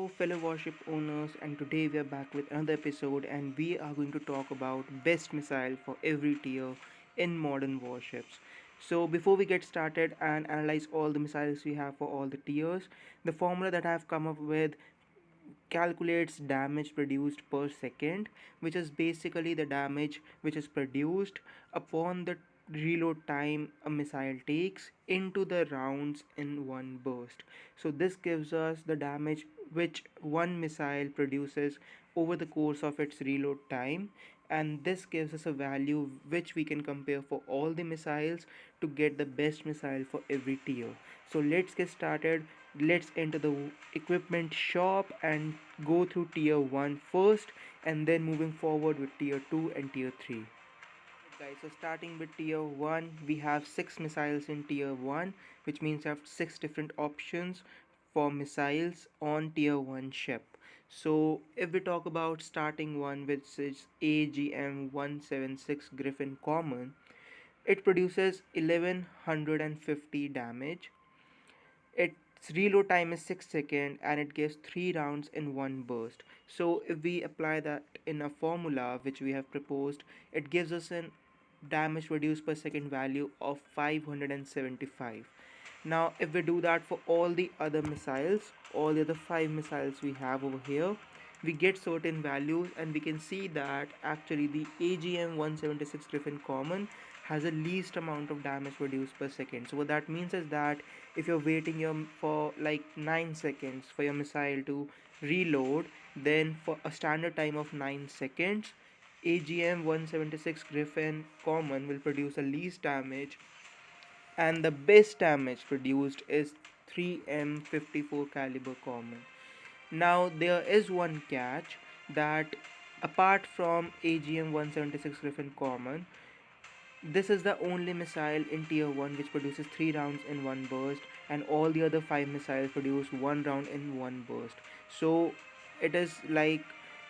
fellow warship owners, and today we are back with another episode, and we are going to talk about best missile for every tier in modern warships. So, before we get started and analyze all the missiles we have for all the tiers, the formula that I have come up with calculates damage produced per second, which is basically the damage which is produced upon the reload time a missile takes into the rounds in one burst. So this gives us the damage which one missile produces over the course of its reload time, and this gives us a value which we can compare for all the missiles to get the best missile for every tier. So let's get started. Let's enter the equipment shop and go through tier 1 first, and then moving forward with tier 2 and tier 3. Guys, so starting with tier 1, we have 6 missiles in tier 1, which means we have 6 different options for missiles on tier 1 ship. So if we talk about starting one, which is AGM 176 Griffin Common, it produces 1150 damage. Its reload time is 6 seconds and it gives 3 rounds in one burst. So if we apply that in a formula which we have proposed, it gives us an damage reduced per second value of 575. Now if we do that for all the other missiles, all the other 5 missiles we have over here, we get certain values, and we can see that actually the AGM 176 Griffin Common has the least amount of damage reduced per second. So what that means is that if you're waiting for like 9 seconds for your missile to reload, then for a standard time of 9 seconds, AGM 176 Griffin Common will produce the least damage, and the best damage produced is 3M54 caliber Common. Now there is one catch, that apart from AGM 176 Griffin Common, this is the only missile in tier 1 which produces 3 rounds in one burst, and all the other 5 missiles produce 1 round in one burst. So it is like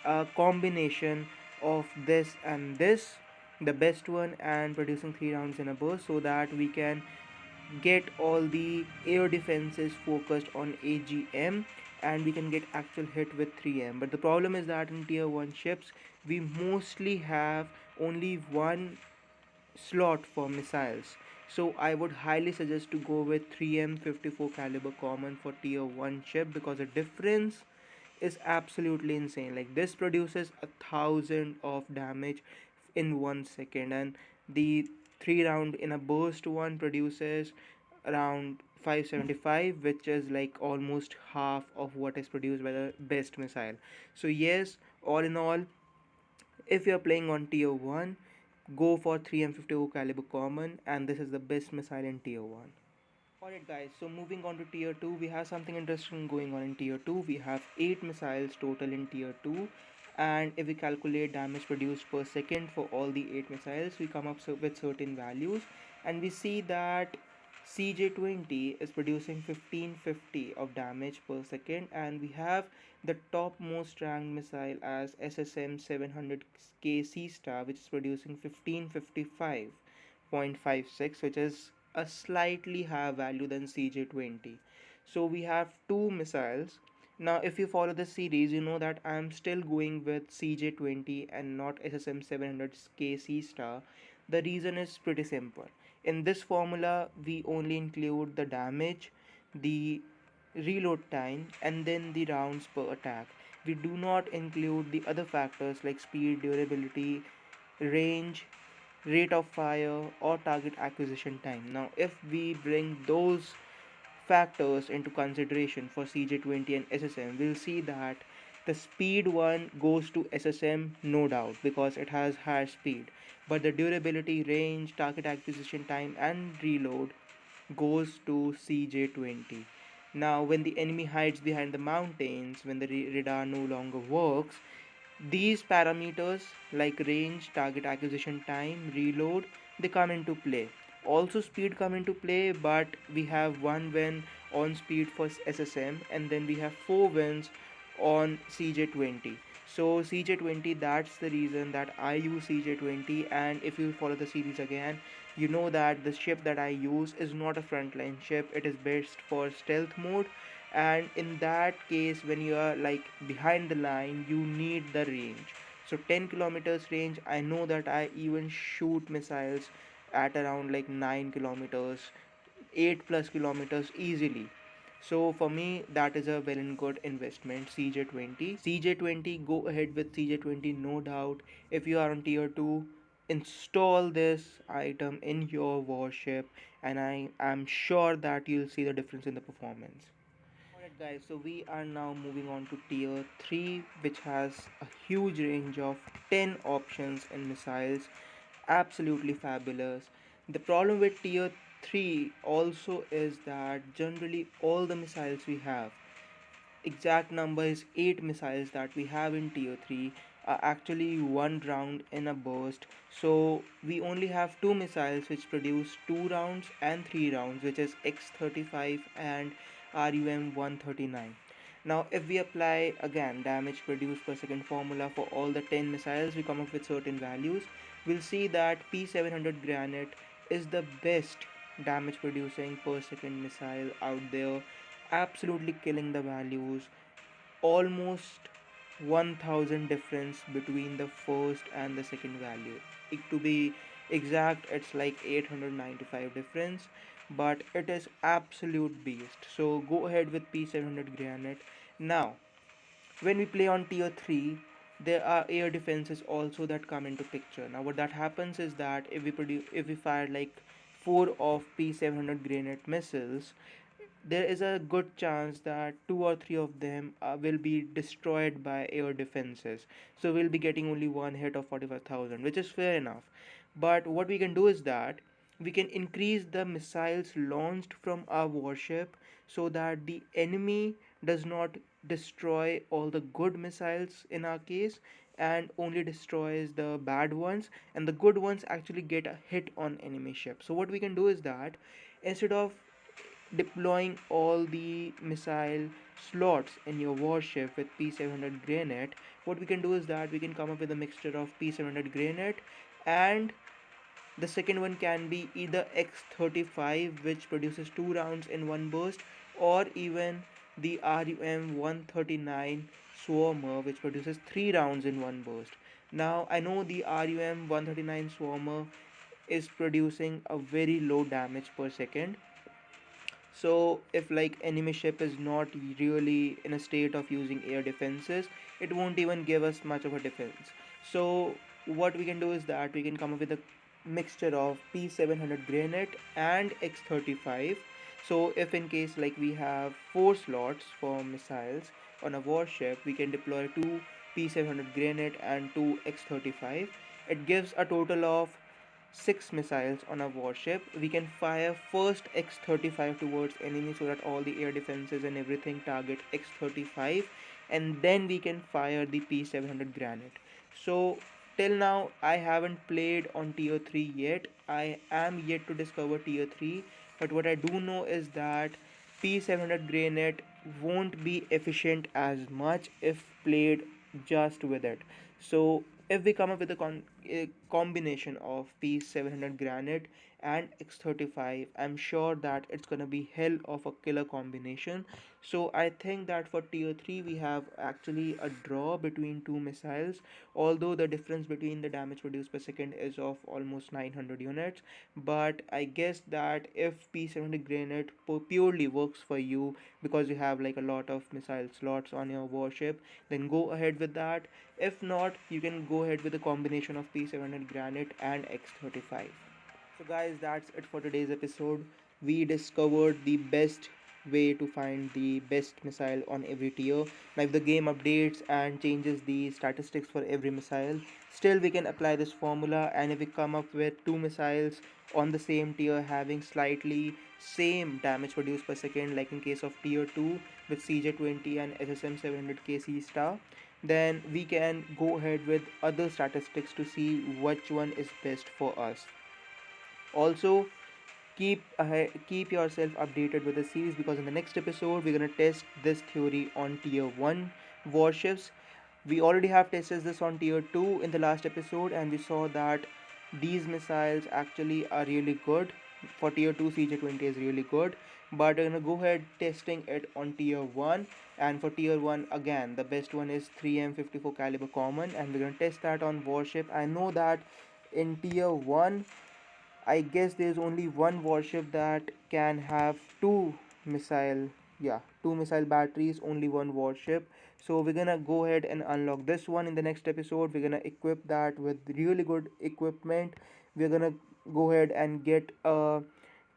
a combination of this and this, the best one, and producing 3 rounds in a burst, so that we can get all the air defenses focused on AGM, and we can get actual hit with 3M. But the problem is that in tier 1 ships we mostly have only one slot for missiles. So I would highly suggest to go with 3M54 caliber Common for tier 1 ship, because the difference is absolutely insane. Like this produces 1,000 of damage in 1 second, and the 3 round in a burst one produces around 575, which is like almost half of what is produced by the best missile. So yes, all in all, if you're playing on tier 1, go for 3M50 caliber Common, and this is the best missile in tier 1. Alright guys, so moving on to tier 2, we have something interesting going on in tier 2. We have 8 missiles total in tier 2, and if we calculate damage produced per second for all the 8 missiles, we come up with certain values, and we see that CJ20 is producing 1550 of damage per second, and we have the topmost ranked missile as SSM 700K C star, which is producing 1555.56, which is a slightly higher value than CJ20. So we have two missiles. Now if you follow the series, you know that I am still going with CJ20 and not SSM 700K C star. The reason is pretty simple. In this formula we only include the damage, the reload time, and then the rounds per attack. We do not include the other factors like speed, durability, range, rate of fire, or target acquisition time. Now if we bring those factors into consideration for CJ20 and SSM, we'll see that the speed one goes to SSM, no doubt, because it has higher speed, but the durability, range, target acquisition time, and reload goes to CJ20. Now when the enemy hides behind the mountains, when the radar no longer works, these parameters like range, target acquisition time, reload, they come into play. Also speed come into play, but we have one win on speed for SSM, and then we have 4 wins on CJ20. So CJ20, that's the reason that I use CJ20. And if you follow the series again, you know that the ship that I use is not a frontline ship. It is best for stealth mode, and in that case when you are like behind the line, you need the range. So 10 kilometers range, I know that I even shoot missiles at around like 9 kilometers, 8 plus kilometers easily. So for me, that is a well and good investment. CJ20. CJ20, go ahead with CJ20, no doubt. If you are on tier 2, install this item in your warship, and I am sure that you'll see the difference in the performance. Alright, guys, so we are now moving on to tier 3, which has a huge range of 10 options in missiles. Absolutely fabulous. The problem with tier 3 also is that generally all the missiles we have, exact number is 8 missiles that we have in tier 3, are actually one round in a burst. So we only have two missiles which produce 2 rounds and 3 rounds, which is X35 and RUM 139. Now if we apply again damage produced per second formula for all the 10 missiles, we come up with certain values. We'll see that P700 Granite is the best damage producing per second missile out there, absolutely killing the values. Almost 1000 difference between the first and the second value. To be exact, it's like 895 difference, but it is absolute beast. So go ahead with P700 Granite. Now when we play on tier 3, there are air defenses also that come into picture. Now what that happens is that if we fire like 4 of P700 grenade missiles, there is a good chance that 2 or 3 of them will be destroyed by air defenses. So we'll be getting only one hit of 45,000, which is fair enough. But what we can do is that we can increase the missiles launched from our warship so that the enemy does not destroy all the good missiles in our case, and only destroys the bad ones, and the good ones actually get a hit on enemy ship. So what we can do is that instead of deploying all the missile slots in your warship with P700 grenade, what we can do is that we can come up with a mixture of P700 grenade, and the second one can be either X35, which produces 2 rounds in one burst, or even the RUM 139 Swarmer, which produces 3 rounds in one burst. Now, I know the RUM 139 Swarmer is producing a very low damage per second, so if like enemy ship is not really in a state of using air defenses, it won't even give us much of a defense. So what we can do is that we can come up with a mixture of P700 grenade and X35. So if in case like we have 4 slots for missiles on a warship, we can deploy 2 P700 grenade and 2 X35. It gives a total of 6 missiles on a warship. We can fire first X35 towards enemy so that all the air defenses and everything target X35, and then we can fire the P700 granite. So till now I haven't played on tier 3 yet. I am yet to discover tier 3, but what I do know is that P700 granite won't be efficient as much if played just with it. So if we come up with a combination of P700 granite and X35, I'm sure that it's gonna be hell of a killer combination. So I think that for tier 3 we have actually a draw between two missiles, although the difference between the damage produced per second is of almost 900 units. But I guess that if P700 granite purely works for you because you have like a lot of missile slots on your warship, then go ahead with that. If not, you can go ahead with a combination of P700 granite and X35. So guys, that's it for today's episode. We discovered the best way to find the best missile on every tier. Now if the game updates and changes the statistics for every missile, still we can apply this formula, and if we come up with two missiles on the same tier having slightly same damage produced per second, like in case of tier 2 with CJ20 and SSM 700 KC star, then we can go ahead with other statistics to see which one is best for us. Also, keep yourself updated with the series, because in the next episode we're going to test this theory on tier 1 warships. We already have tested this on tier 2 in the last episode, and we saw that these missiles actually are really good. For tier 2, CJ20 is really good. but we're gonna go ahead testing it on tier 1. And for tier 1, again, the best one is 3M54 caliber common, and we're gonna test that on warship. I know that in tier 1, I guess there's only one warship that can have missile, two missile batteries, only one warship. So we're gonna go ahead and unlock this one in the next episode. We're gonna equip that with really good equipment. We're gonna go ahead and get a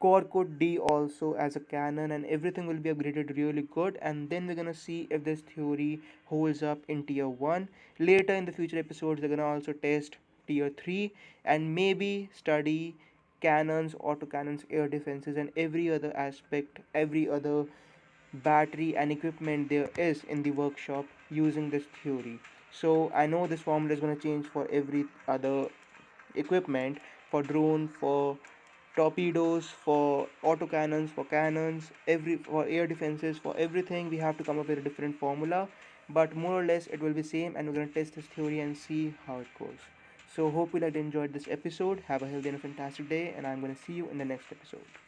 Corcode D also as a cannon, and everything will be upgraded really good. And then we're gonna see if this theory holds up in tier 1. Later in the future episodes, we're gonna also test tier 3 and maybe study cannons, autocannons, air defenses, and every other aspect, every other battery and equipment there is in the workshop using this theory. So I know this formula is going to change for every other equipment, for drone, for torpedoes, for autocannons, for cannons, every for air defenses, for everything we have to come up with a different formula. But more or less it will be same, and we're gonna test this theory and see how it goes. So hope you like enjoyed this episode. Have a healthy and a fantastic day, and I'm gonna see you in the next episode.